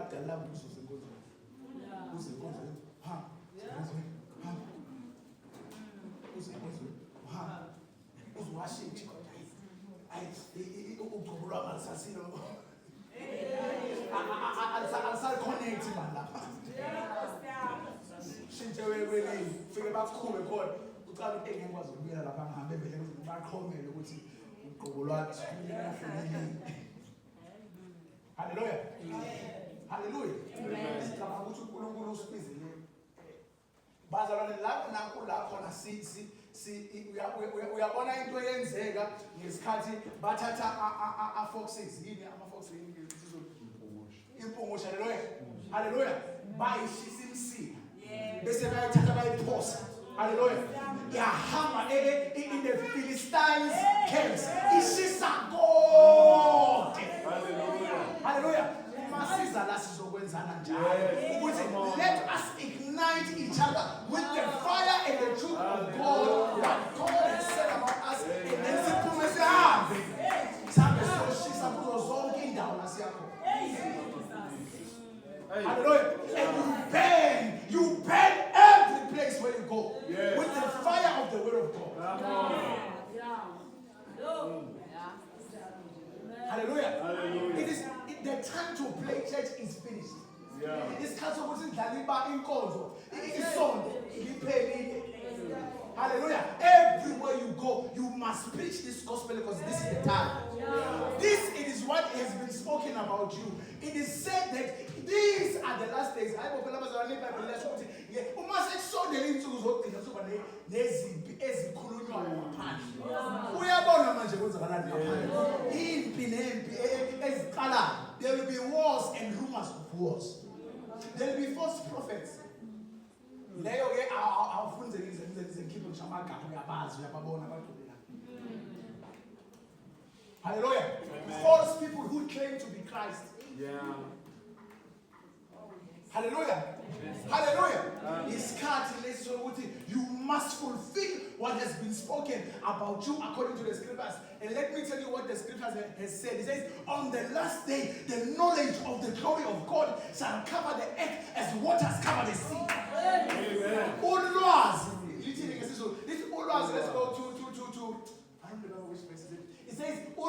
abadala uzuze enkonzweni. Uze enkonzweni, hamba. Hamba. Uze enkonzweni, hamba. Uziwashintshe kodwa. Ugcobo lwami alisasilo. Alisaconnect man lapha. Shintshe wekweleni, fike bakukhube khona. Ucala ukuthi engekwazi ukubuyela lapha ngihambe vele baqhomele ukuthi ugqobo lwathi Hallelujah. Hallelujah. Sicabanga ukuthi uNkulunkulu usibizile. Bazalwane lapho nakho la khona uyabona into eyenzeka ngesikhathi bathatha foxes yini ama-foxes ngesiZulu impungusha. Hallelujah. Hallelujah. Bayishisa imsila bese bayithatha bayiphosa. Hallelujah. Yahamba in the Philistines camps. Ishisa konke. Hallelujah. Hallelujah. Masiza la sizokwenzana njalo ukuthi let us ignite each other with the fire and the truth of God, what God has said about us, and then siphume sihambe soshisa kuzo zonke indawo lasiyakhona. Hallelujah. And you burn every place where you go with the fire of the word of God. Hallelujah. Hallelujah. It is the time to play church is finished. This council wasn't Daliba in Kozo. It is sold. Hallelujah. Everywhere you go, you must preach this gospel because this is the time. This it is what has been spoken about you. It is said that these are the last days. I will there will be wars and rumors of wars. There will be false prophets. Hallelujah. False people who claim to be Christ. Hallelujah. Hallelujah. You must fulfill what has been spoken about you according to the scriptures. And let me tell you what the scriptures has said. It says, on the last day, the knowledge of the glory of God shall cover the earth as waters cover the sea. Amen. Let's go to I don't remember which verse it is. It says, let's go